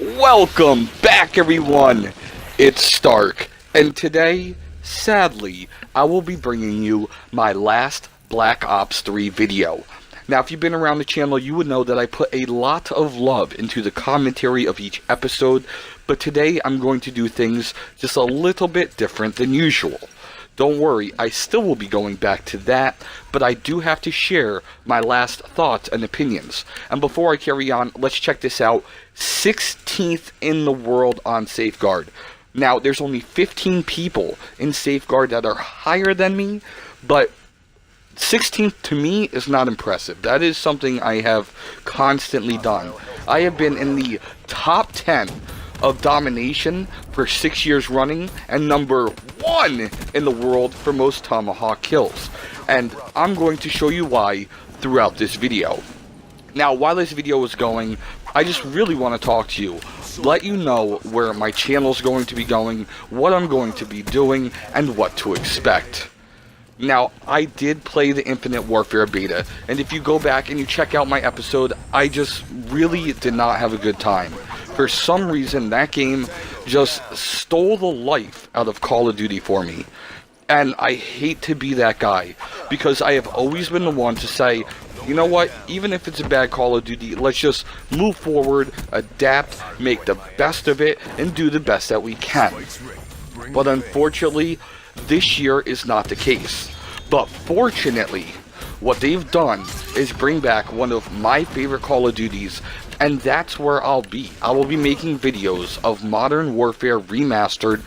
Welcome back, everyone. It's Stark, and today, sadly, I will be bringing you my last Black Ops 3 video. Now, if you've been around the channel, you would know that I put a lot of love into the commentary of each episode, but today I'm going to do things just a little bit different than usual. Don't worry, I still will be going back to that, but I do have to share my last thoughts and opinions. And before I carry on, let's check this out. 16th in the world on Safeguard. Now, there's only 15 people in Safeguard that are higher than me, but 16th to me is not impressive. That is something I have constantly done. I have been in the top 10 of domination for 6 years running, and number 1 in the world for most TomaHAWK kills. And I'm going to show you why throughout this video. Now, while this video is going, I just really want to talk to you, let you know where my channel is going to be going, what I'm going to be doing, and what to expect. Now, I did play the Infinite Warfare beta, and if you go back and you check out my episode, I just really did not have a good time. For some reason, that game just stole the life out of Call of Duty for me. And I hate to be that guy, because I have always been the one to say, you know what, even if it's a bad Call of Duty, let's just move forward, adapt, make the best of it, and do the best that we can. But unfortunately, this year is not the case. But fortunately, what they've done is bring back one of my favorite Call of Duties, and that's where I'll be. I will be making videos of Modern Warfare Remastered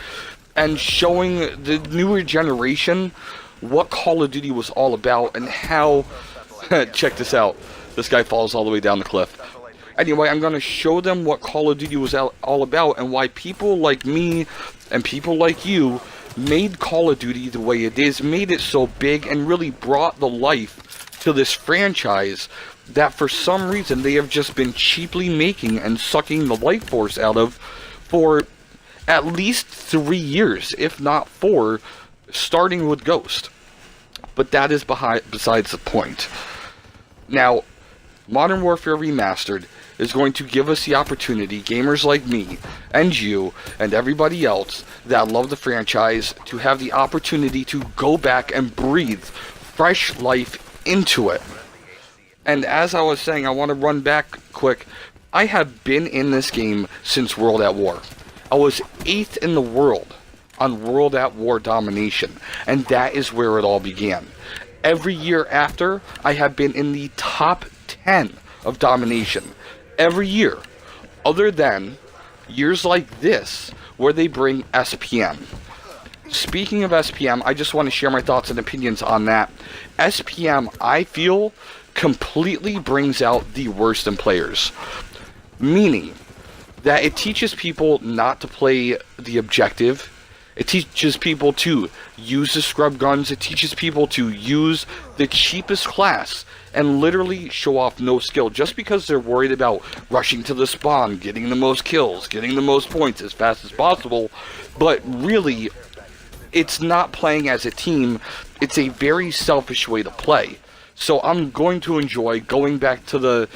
and showing the newer generation what Call of Duty was all about and how... check this out. This guy falls all the way down the cliff. Anyway, I'm going to show them what Call of Duty was all about and why people like me and people like you made Call of Duty the way it is, made it so big, and really brought the life to this franchise that for some reason they have just been cheaply making and sucking the life force out of for at least 3 years, if not 4, starting with Ghost. But that is besides the point. Now, Modern Warfare Remastered is going to give us the opportunity, gamers like me, and you, and everybody else that love the franchise, to have the opportunity to go back and breathe fresh life into it. And as I was saying, I want to run back quick. I have been in this game since World at War. I was 8th in the world on World at War domination, and that is where it all began. Every year after, I have been in the top 10 of domination. Every year, other than years like this, where they bring SPM. Speaking of SPM, I just want to share my thoughts and opinions on that. SPM, I feel, completely brings out the worst in players. Meaning that it teaches people not to play the objective. It teaches people to use the scrub guns. It teaches people to use the cheapest class and literally show off no skill just because they're worried about rushing to the spawn, getting the most kills, getting the most points as fast as possible. But really, it's not playing as a team. It's a very selfish way to play. So I'm going to enjoy going back to the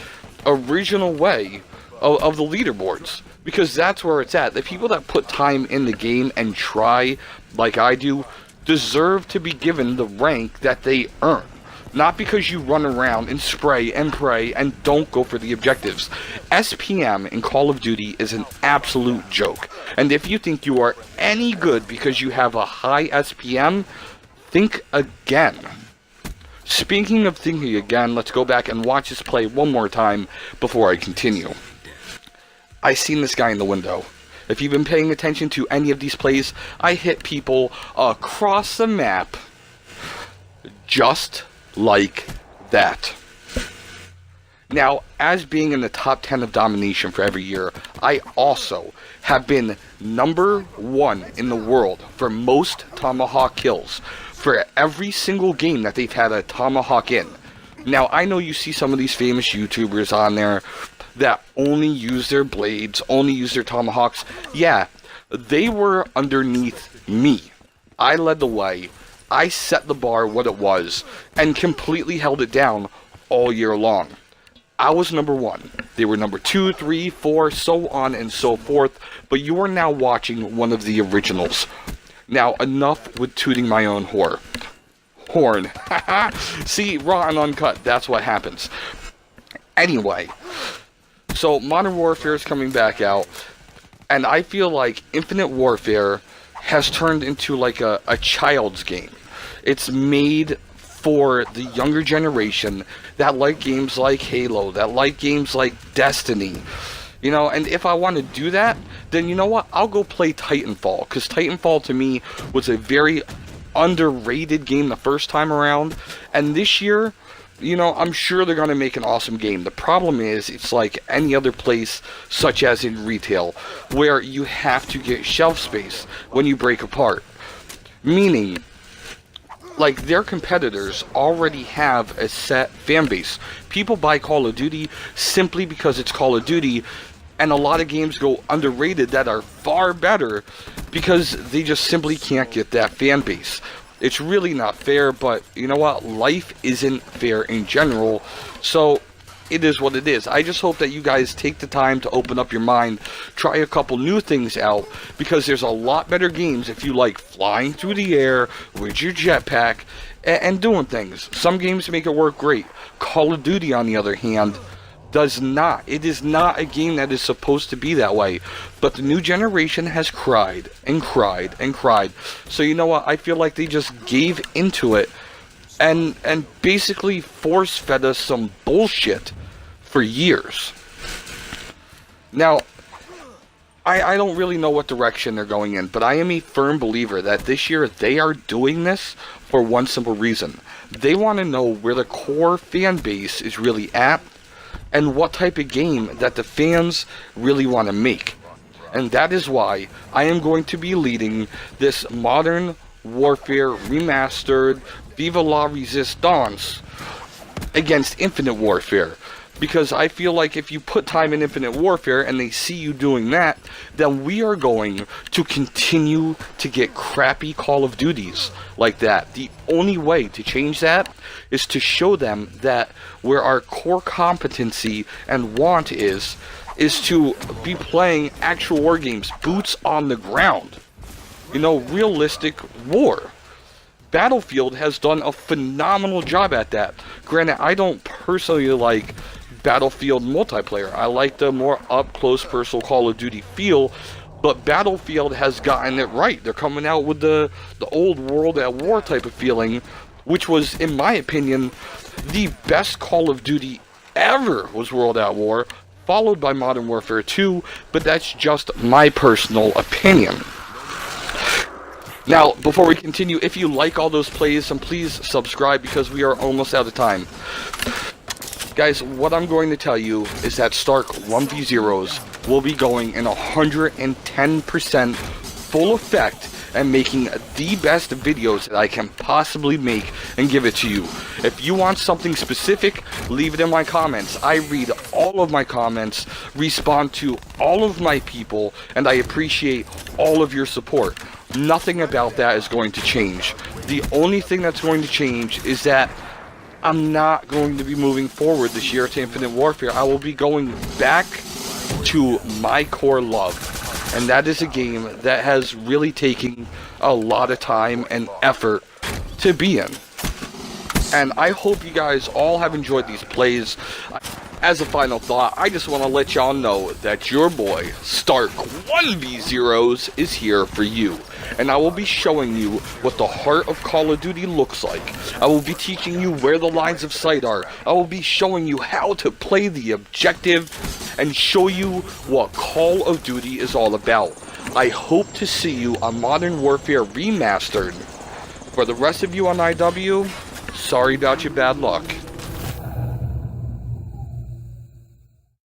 original way of the leaderboards, because that's where it's at. The people that put time in the game and try, like I do, deserve to be given the rank that they earn. Not because you run around and spray and pray and don't go for the objectives. SPM in Call of Duty is an absolute joke. And if you think you are any good because you have a high SPM, think again. Speaking of thinking again, let's go back and watch this play one more time before I continue. I seen this guy in the window. If you've been paying attention to any of these plays, I hit people across the map just like that. Now, as being in the top 10 of domination for every year, I also have been number 1 in the world for most TomaHAWK kills for every single game that they've had a TomaHAWK in. Now, I know you see some of these famous YouTubers on there that only use their blades, only use their TomaHAWKs. Yeah, they were underneath me. I led the way. I set the bar what it was and completely held it down all year long. I was number 1. They were number 2, 3, 4, so on and so forth. But you are now watching one of the originals. Now, enough with tooting my own horn. See, raw and uncut, that's what happens. Anyway, so Modern Warfare is coming back out, and I feel like Infinite Warfare has turned into like a child's game. It's made for the younger generation that like games like Halo, that like games like Destiny. You know, and if I want to do that, then you know what? I'll go play Titanfall, because Titanfall to me was a very underrated game the first time around, and this year, you know, I'm sure they're going to make an awesome game. The problem is, it's like any other place, such as in retail, where you have to get shelf space when you break apart. Meaning, like, their competitors already have a set fan base. People buy Call of Duty simply because it's Call of Duty, and a lot of games go underrated that are far better because they just simply can't get that fan base. It's really not fair, but you know what? Life isn't fair in general, so it is what it is. I just hope that you guys take the time to open up your mind, try a couple new things out, because there's a lot better games if you like flying through the air with your jetpack and doing things. Some games make it work great. Call of Duty, on the other hand, does not. It is not a game that is supposed to be that way. But the new generation has cried and cried and cried. So you know what? I feel like they just gave into it and basically force-fed us some bullshit for years. Now, I don't really know what direction they're going in, but I am a firm believer that this year they are doing this for one simple reason. They want to know where the core fan base is really at, and what type of game that the fans really want to make. And that is why I am going to be leading this Modern Warfare Remastered Viva la Resistance against Infinite Warfare. Because I feel like if you put time in Infinite Warfare and they see you doing that, then we are going to continue to get crappy Call of Duties like that. The only way to change that is to show them that where our core competency and want is to be playing actual war games, boots on the ground. You know, realistic war. Battlefield has done a phenomenal job at that. Granted, I don't personally like Battlefield multiplayer. I like the more up-close personal Call of Duty feel, but Battlefield has gotten it right. They're coming out with the old World at War type of feeling, which was, in my opinion, the best Call of Duty ever was World at War, followed by Modern Warfare 2, but that's just my personal opinion. Now, before we continue, if you like all those plays, then please subscribe because we are almost out of time. Guys, what I'm going to tell you is that Stark 1v0s will be going in 110% full effect and making the best videos that I can possibly make and give it to you. If you want something specific, leave it in my comments. I read all of my comments, respond to all of my people, and I appreciate all of your support. Nothing about that is going to change. The only thing that's going to change is that I'm not going to be moving forward this year to Infinite Warfare. I will be going back to my core love. And that is a game that has really taken a lot of time and effort to be in. And I hope you guys all have enjoyed these plays. As a final thought, I just want to let y'all know that your boy, Stark 1v0s, is here for you. And I will be showing you what the heart of Call of Duty looks like. I will be teaching you where the lines of sight are. I will be showing you how to play the objective and show you what Call of Duty is all about. I hope to see you on Modern Warfare Remastered. For the rest of you on IW, sorry about your bad luck.